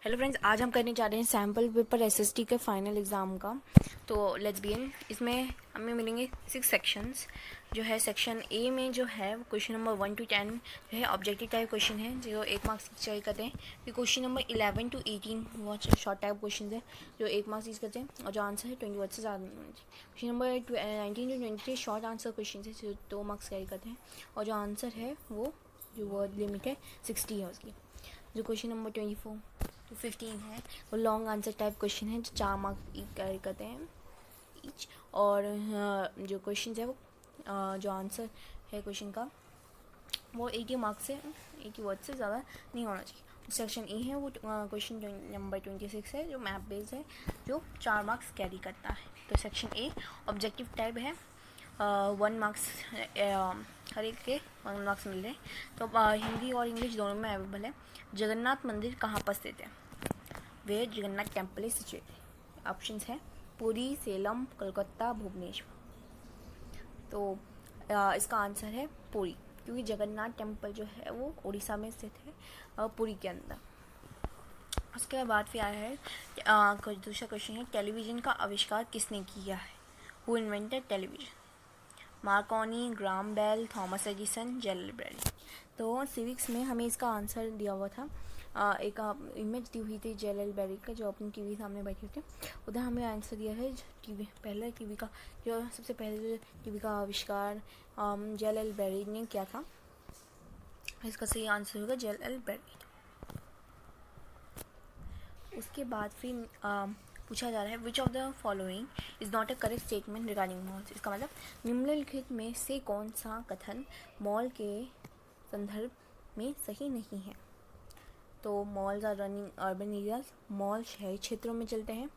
Hello friends, आज हम करने जा रहे हैं सैम्पल पेपर एसएसटी के फाइनल एग्ज़ाम का। तो लेट्स बिगिन। इसमें हमें मिलेंगे 6 सेक्शंस। जो है सेक्शन ए में जो है क्वेश्चन नंबर 1 to 10 जो है ऑब्जेक्टिव टाइप क्वेश्चन है जो 1 मार्क्स की चेक करते हैं। फिर क्वेश्चन नंबर 11 to 18 वो शॉर्ट टाइप क्वेश्चन है जो 1 मार्क्स यूज करते हैं और जो आंसर है 20 वर्ड से ज़्यादा नहीं होना चाहिए। Question number 19 to 23 short answer question है जो 2 मार्क्स कैरी करते हैं और जो आंसर है वो जो वर्ड लिमिट है 60 है उसकी। जो क्वेश्चन नंबर 24 to 15 है वो लॉन्ग आंसर टाइप क्वेश्चन है जो 4 मार्क्स कैरी करते हैं ईच। और जो क्वेश्चन है वो जो आंसर है क्वेश्चन का वो 80 मार्क्स से 80 वर्ड से ज़्यादा नहीं होना चाहिए। सेक्शन ए है वो क्वेश्चन नंबर 26 है जो मैप बेस्ड है जो 4 मार्क्स कैरी करता है। तो सेक्शन ए ऑब्जेक्टिव टाइप है 1 मार्क्स हर एक के 1 मार्क्स मिल रहे हैं। तो हिंदी और इंग्लिश दोनों में अवेलेबल है। जगन्नाथ मंदिर कहाँ पर स्थित है? Where Jagannath temple is situated. Options हैं पुरी, सेलम, कोलकाता, भुवनेश्वर। तो इसका आंसर है पुरी, क्योंकि जगन्नाथ टेम्पल जो है वो उड़ीसा में स्थित है पुरी के अंदर। उसके बाद फिर आया है दूसरा क्वेश्चन है टेलीविज़न का आविष्कार किसने किया है? Who invented television? Marconi, Graham Bell, Thomas Edison, Gerald Berry. तो सिविक्स में हमें इसका आंसर दिया हुआ था। एक इमेज दी हुई थी जेरल्ड बेरी का जो अपनी टीवी सामने बैठे थे। उधर हमें आंसर दिया है टीवी का जो सबसे पहले टीवी का आविष्कार जेरल्ड बेरी ने किया था। इसका सही आंसर होगा जेरल्ड बेरी। उसके बाद फिर पूछा जा रहा है which of the following is not a correct statement regarding malls. इसका मतलब निम्नलिखित में से कौन सा कथन मॉल के संदर्भ में सही नहीं है? तो malls are running urban areas, mall शहरी क्षेत्रों में चलते हैं।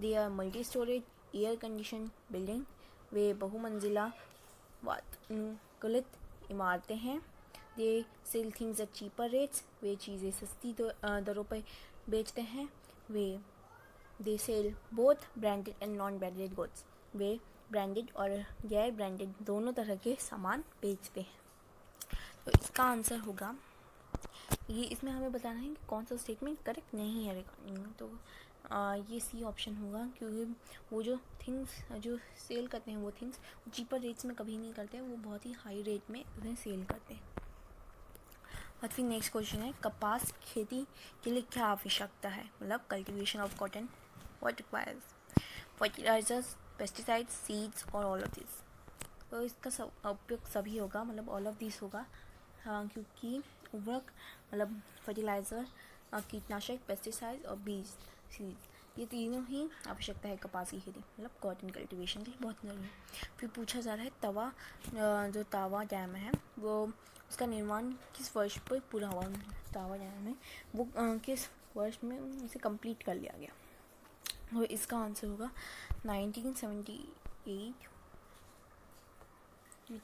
They are multi storage air condition building, वे बहुमंजिला वातानुकूलित इमारतें हैं। They sell things at cheaper rates, वे चीज़ें सस्ती दरों पर बेचते हैं। वे they sell both branded and non branded goods, वे ब्रांडेड और गैर ब्रांडेड दोनों तरह के सामान बेचते हैं। तो इसका आंसर होगा ये। इसमें हमें बताना है कि कौन सा स्टेटमेंट करेक्ट नहीं है रिगार्डिंग में। तो ये सी ऑप्शन होगा, क्योंकि वो जो थिंग्स जो सेल करते हैं वो थिंग्स चीपर रेट्स में कभी नहीं करते हैं, वो बहुत ही हाई रेट में उन्हें सेल करते हैं। और फिर नेक्स्ट क्वेश्चन है कपास खेती के लिए क्या आवश्यकता है? मतलब cultivation of cotton what requires fertilisers, pesticides, seeds और ऑल ऑफ दिस। तो इसका उपयोग सभी होगा, मतलब ऑल ऑफ दिस होगा। हाँ, क्योंकि उर्वरक मतलब फर्टिलाइज़र, कीटनाशक, पेस्टिसाइड और बीज, सीड्स, ये तीनों ही आवश्यकता है कपास की खेती मतलब कॉटन कल्टीवेशन के लिए बहुत ज़रूरी है। फिर पूछा जा रहा है जो तावा डैम है वो उसका निर्माण किस वर्ष पर पूरा हुआ? तावा डैम में वो किस वर्ष में इसे कंप्लीट कर लिया गया? और इसका आंसर होगा 1978।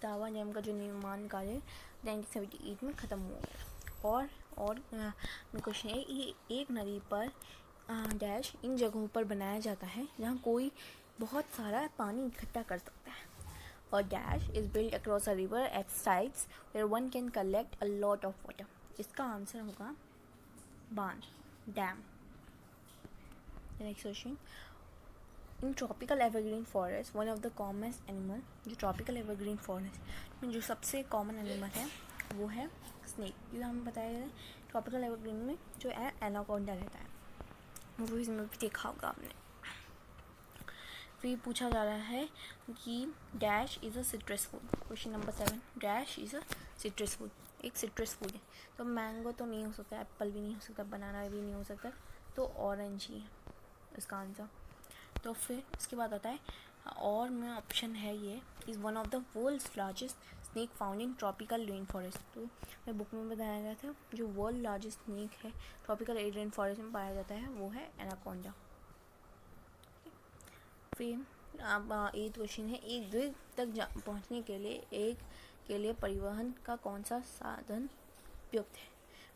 तावा डैम का जो निर्माण कार्य 1978 में ख़त्म हुआ गया। और क्वेश्चन है ये एक नदी पर डैश इन जगहों पर बनाया जाता है जहाँ कोई बहुत सारा पानी इकट्ठा कर सकता है। और dash is build across a river at sides where one can collect a lot of water. इसका आंसर होगा बांध, dam. Next question in tropical evergreen forest one of the commonest animal, जो ट्रॉपिकल एवरग्रीन फॉरेस्ट में जो सबसे common animal है वो है स्नेक। जो हमें बताया है ट्रॉपिकल एवरग्रीन में जो है एनाकोंडा रहता है, वो इसमें भी देखा होगा आपने। फिर पूछा जा रहा है कि dash is a citrus food. Question number 7 dash is a citrus food, एक सिट्रस फूड है। तो मैंगो तो नहीं हो सकता, एप्पल भी नहीं हो सकता, बनाना भी नहीं हो सकता, तो ऑरेंज ही है इसका आंसर। तो फिर इसके बाद आता है और में ऑप्शन है ये is one of the world's largest snake found in tropical rain forest. तो मैं बुक में बताया गया था जो वर्ल्ड लार्जेस्ट स्नेक है ट्रॉपिकल रेन फॉरेस्ट में पाया जाता है वो है एनाकोंडा। फिर अब 8 क्वेश्चन है एक द्वीप तक पहुंचने के लिए परिवहन का कौन सा साधन उपयुक्त है?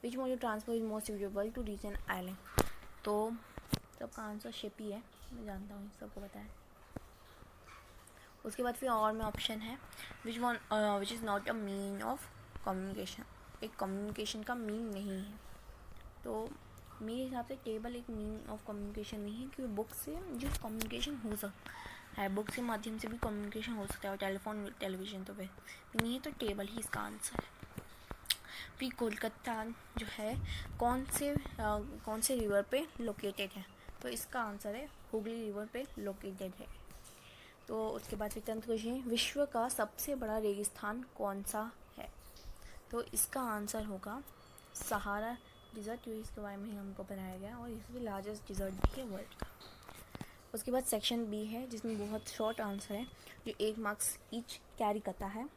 Which mode of transport is most suitable to reach an island? तो सबका आंसर शिप ही है, मैं जानता हूँ सबको पता है। उसके बाद फिर और में ऑप्शन है which is not a mean of communication, एक कम्युनिकेशन का मीन नहीं है। तो मेरे हिसाब से टेबल एक मीन ऑफ कम्युनिकेशन नहीं है, क्योंकि बुक से जो कम्युनिकेशन हो सकता है, बुक के माध्यम से भी कम्युनिकेशन हो सकता है, और टेलीफोन टेलीविज़न तो वैसे नहीं है, तो टेबल ही इसका आंसर है। फिर कोलकाता जो है कौन से रिवर पे लोकेटेड है, तो इसका आंसर है हुगली रिवर पे लोकेटेड है। तो उसके बाद फिर 10th क्वेश्चन है, विश्व का सबसे बड़ा रेगिस्तान कौन सा है, तो इसका आंसर होगा सहारा डिज़र्ट, जो इसके बारे में हमको बताया गया, और इसमें लार्जेस्ट डिज़र्ट भी है वर्ल्ड का। उसके बाद सेक्शन बी है, जिसमें बहुत शॉर्ट आंसर है, जो 1 मार्क्स ईच कैरी करता है।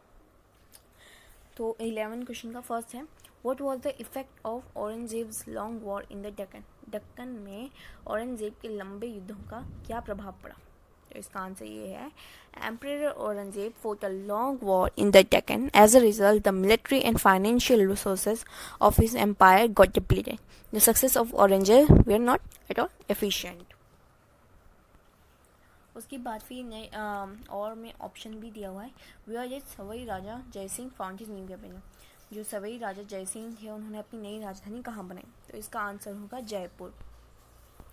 तो 11 क्वेश्चन का फर्स्ट है, what was the effect of Aurangzeb's long war in the Deccan, Deccan में औरंगजेब के लंबे युद्धों का क्या प्रभाव पड़ा, तो इसका आंसर ये है, emperor Aurangzeb fought a long war in the Deccan. As a result, the military and financial resources of his empire got depleted. The success of Aurangzeb were not at all efficient. उसके बाद फिर नए और में option भी दिया हुआ है, where did Sawai Raja Jai Singh found his new capital, जो सवाई राजा जयसिंह थे उन्होंने अपनी नई राजधानी कहाँ बनाई, तो इसका आंसर होगा जयपुर।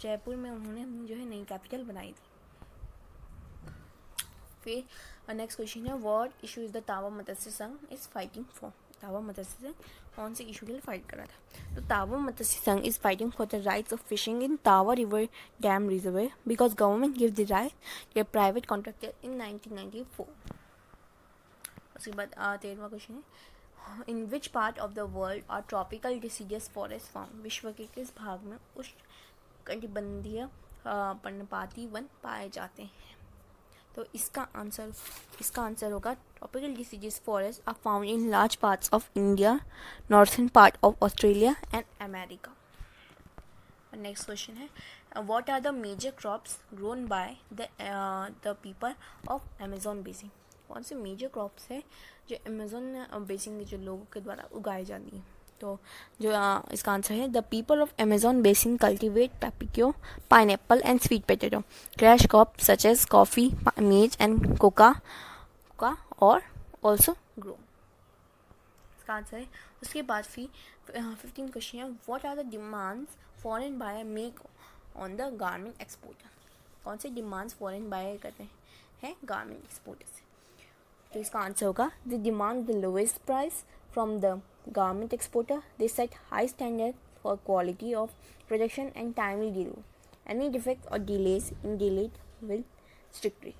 जयपुर में उन्होंने जो है नई कैपिटल बनाई थी। फिर नेक्स्ट क्वेश्चन है, व्हाट इशू इज द तावा Matsya Sangh is fighting for, तावा मत्स्य संघ कौन से इशू के लिए फाइट कर रहा था, तो Tawa Matsya Sangh is fighting for the rights of fishing in Tawa river dam reservoir because government give the right to a private contractor in 1994। उसके बाद 13वां क्वेश्चन है, in which part of the world are tropical deciduous forest found, विश्व के किस भाग में उष्णकटिबंधीय पर्णपाती वन पाए जाते हैं, तो इसका आंसर होगा tropical deciduous forest are found in large parts of India, northern part of Australia and America. Next question है, what are the major crops grown by the people of Amazon basin, कौन से major crops है जो Amazon basin के जो लोगों के द्वारा उगाई जाती हैं, तो जो इसका आंसर है, the people of Amazon basin cultivate tapioca, pineapple and sweet potato, crash crop such as coffee, maize and cocoa और ऑल्सो ग्रो, इसका आंसर है। उसके बाद फिर 15 क्वेश्चन है, what are the demands foreign buyer make on the garment exporter, कौन से demands foreign buyer करते हैं गारमेंट एक्सपोर्टर से, तो इसका आंसर होगा, the demand the lowest price from the garment exporter. They set high standard for quality of production and timely delivery. Any defect or delays in delayed will strictly.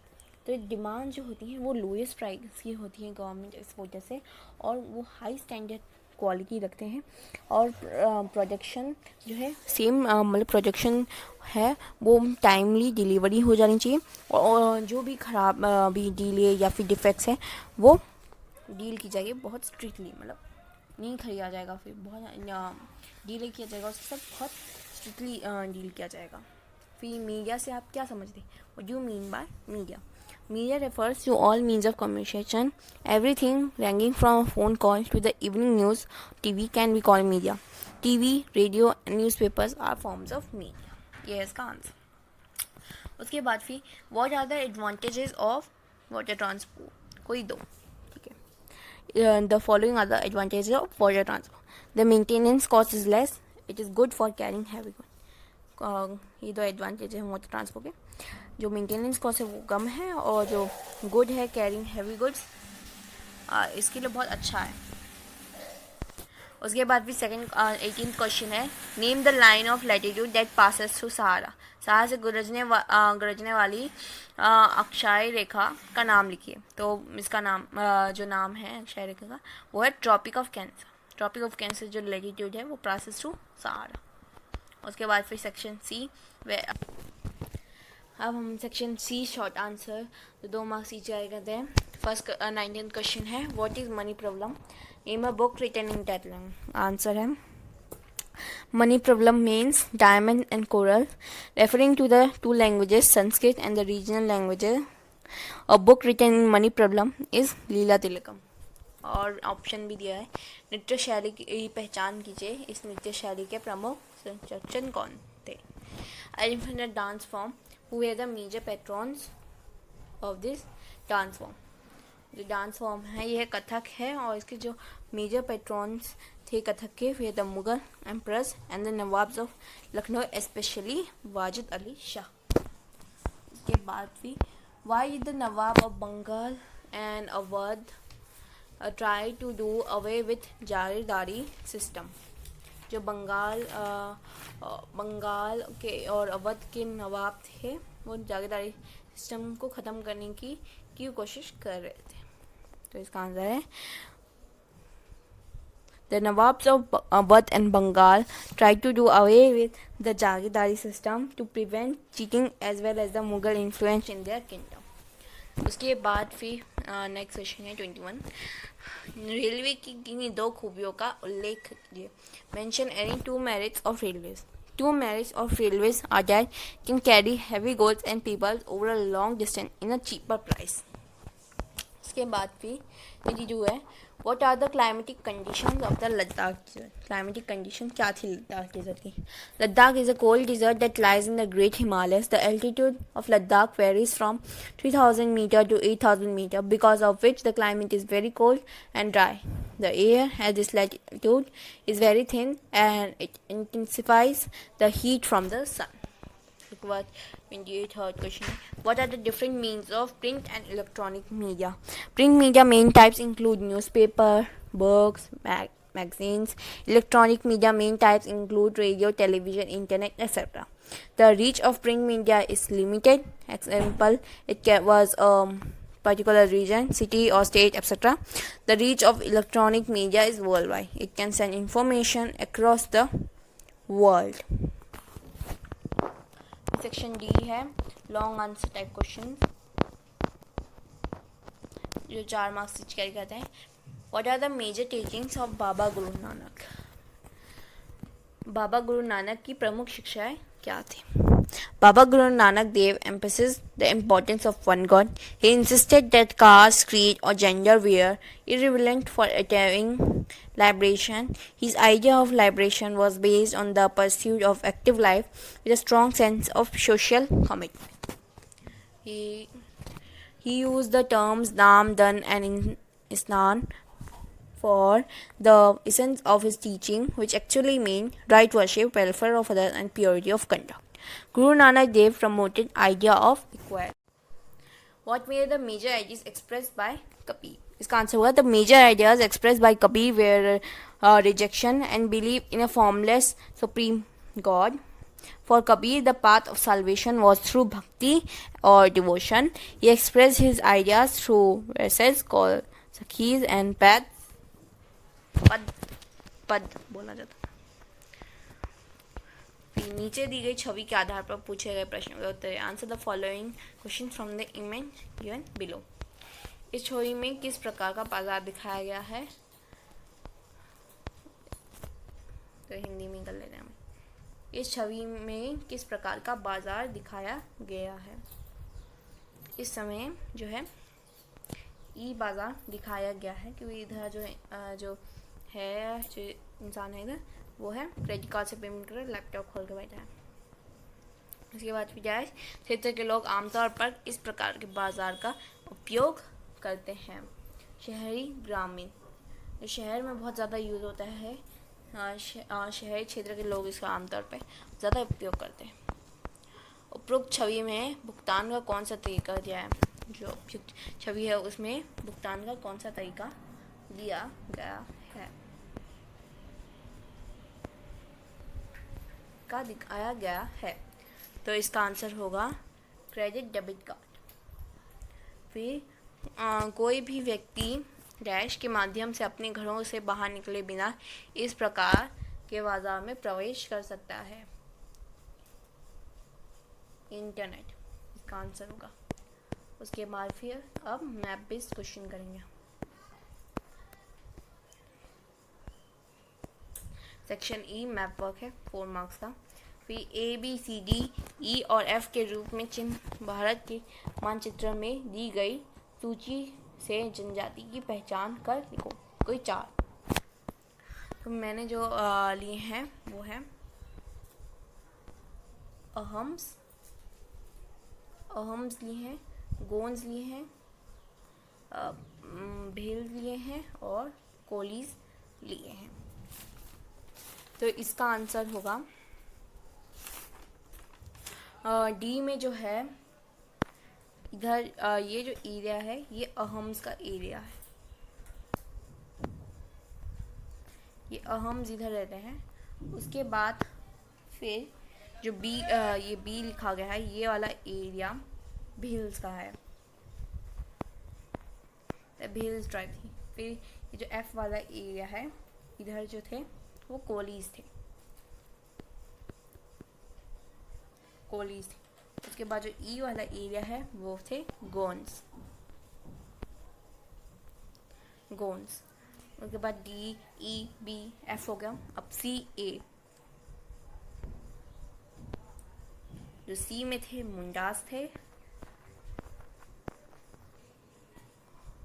तो demand जो होती है वो lowest price की होती है government exporter से, और वो हाई स्टैंडर्ड क्वालिटी रखते हैं, और प्रोडक्शन जो है सेम मतलब प्रोडक्शन है वो टाइमली डिलीवरी हो जानी चाहिए, और जो भी ख़राब भी डिले या फिर डिफेक्ट्स हैं वो डील की जाएगी बहुत स्ट्रिक्टली, मतलब नहीं खरीदा जाएगा, फिर बहुत डील किया जाएगा, उसके साथ बहुत स्ट्रिक्टली डील किया जाएगा। फिर मीडिया से आप क्या समझते हैं, what do you mean by media, media refers to all means of communication, everything ranging from phone call to the evening news TV can be call media, TV radio newspapers are forms of media, ये है इसका answer. उसके बाद फिर what are the advantages of water transport, कोई दो, the following are the advantages of water transport. The maintenance cost is less. It is good for carrying heavy goods. ये दो एडवांटेज है वाटर ट्रांसपोर्ट के, जो मेंटेनेंस कॉस्ट है वो कम है, और जो गुड है कैरिंग हैवी गुड्स इसके लिए बहुत अच्छा है। उसके बाद भी 18th क्वेश्चन है, name the line of latitude that passes through Sahara, Sahara से गुजरने वाली अक्षय रेखा का नाम लिखिए, तो इसका नाम जो नाम है अक्षय रेखा का वो है tropic of cancer, tropic of cancer जो लैटिट्यूड है वो पासेस थ्रू सहारा। उसके बाद फिर सेक्शन सी, अब हम सेक्शन सी शॉर्ट आंसर तो 2 मार्क्स ईच आए करते हैं। फर्स्ट 19th क्वेश्चन है, what is Mani problem, name a book written in that language, answer है Mani problem means diamond and coral, referring to the two languages, Sanskrit and the regional languages. A book written in Mani problem is लीला तिलकम। और option भी दिया है, नृत्य शैली की पहचान कीजिए, इस नृत्य शैली के प्रमुख संरक्षण कौन थे। Identify the dance form, who were the major patrons of this dance form, जो डांस फॉर्म है ये कथक है, और इसके जो मेजर पेट्रॉन्स थे कथक के वे the Mughal empress and the nawabs of Lucknow, specially Wajid Ali Shah. इसके बाद भी why the nawab of Bengal and Awadh try to do away with jagirdari system. जो बंगाल के और अवध के नवाब थे वो जागीरदारी सिस्टम को ख़त्म करने की कोशिश कर रहे थे। तो इसका आंसर है The Nawabs of Awadh and Bengal tried to do away with the Jagidari system to prevent cheating as well as the Mughal influence in their kingdom. उसके बाद फिर नेक्स्ट क्वेश्चन है 21। रेलवे की किन्हीं दो खूबियों का उल्लेख कीजिए। Mention any two merits of railways. Two merits of railways are that can carry heavy goods and people over a long distance in a cheaper price. इसके बाद फिर 22 है What are the climatic conditions of the Ladakh desert? Climatic condition क्या थी Ladakh desert की? Ladakh is a cold desert that lies in the Great Himalayas. The altitude of Ladakh varies from 3,000 meter to 8,000 meter, because of which the climate is very cold and dry. The air at this latitude is very thin and it intensifies the heat from the sun. उसके बाद 23rd question है What are the different means of print and electronic media? Print media main types include newspaper, books, magazines. Electronic media main types include radio, television, internet, etc. The reach of print media is limited. Example, it was particular region, city or state, etc. The reach of electronic media is worldwide. It can send information across the world. Section D है long answer type question जो 4 marks से carry करते हैं। What are the major teachings of Baba Guru Nanak? बाबा गुरु नानक की प्रमुख शिक्षाएं क्या थी? Baba Guru Nanak Dev emphasized the importance of one God. He insisted that caste, creed, or gender were irrelevant for attaining liberation. His idea of liberation was based on the pursuit of active life with a strong sense of social commitment. He used the terms Naam, Dan, and Isnan for the essence of his teaching, which actually mean right worship, welfare of others, and purity of conduct. Guru Nanak Dev promoted idea of equality. What were the major ideas expressed by Kabir? इसका answer हुआ the major ideas expressed by Kabir were rejection and belief in a formless supreme God. For Kabir, the path of salvation was through bhakti or devotion. He expressed his ideas through verses called sakhis and pads. पद बोला जाता। नीचे दी गई छवि के आधार पर पूछे गए प्रश्नों के उत्तर answer the following question from the image given below. इस छवि में किस प्रकार का बाजार दिखाया गया है? तो हिंदी में कर लेते हैं। इस छवि में किस प्रकार का बाजार दिखाया गया है? इस समय जो है ई बाजार दिखाया गया है क्योंकि इधर जो इंसान है इधर वो है क्रेडिट कार्ड से पेमेंट कर लैपटॉप खोल के बैठा है। उसके बाद विदेश क्षेत्र के लोग आमतौर पर इस प्रकार के बाजार का उपयोग करते हैं। शहरी ग्रामीण शहर में बहुत ज़्यादा यूज़ होता है। शहरी क्षेत्र के लोग इसका आमतौर पर ज़्यादा उपयोग करते हैं। उपरोक्त छवि में भुगतान का कौन सा तरीका दिया है? जो उपयुक्त छवि है उसमें भुगतान का कौन सा तरीका दिया गया है का दिखाया गया है? तो इसका आंसर होगा क्रेडिट डेबिट कार्ड। फिर कोई भी व्यक्ति डैश के माध्यम से अपने घरों से बाहर निकले बिना इस प्रकार के बाजार में प्रवेश कर सकता है। इंटरनेट इसका आंसर होगा। उसके बाद फिर अब मैप बेस्ड क्वेश्चन करेंगे। सेक्शन ई मैप वर्क है 4 मार्क्स का। फिर A B C D E और एफ के रूप में चिन्ह भारत के मानचित्र में दी गई सूची से जनजाति की पहचान कर लिखो कोई 4। तो मैंने जो लिए हैं वो है अहम्स लिए हैं, गोंड्स लिए हैं, भील लिए हैं और कोलीज लिए हैं। तो इसका आंसर होगा डी में जो है इधर ये जो एरिया है ये अहम्स का एरिया है, ये अहम्स इधर रहते हैं। उसके बाद फिर जो बी ये बी लिखा गया है ये वाला एरिया भील्स का है, भील्स ट्राइब थी। फिर ये जो एफ वाला एरिया है इधर जो थे वो कोलीज थे, कोलीज थे। उसके बाद जो ई वाला एरिया है वो थे गोन्स, गोन्स। उसके बाद डी ई बी एफ हो गया। अब सी ए, जो सी में थे मुंडास थे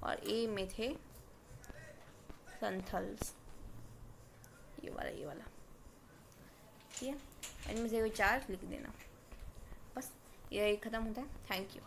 और ए में थे संथल्स, ये वाला ठीक है। इनमें से कोई चार लिख देना, बस ये ख़त्म होता है। Thank you.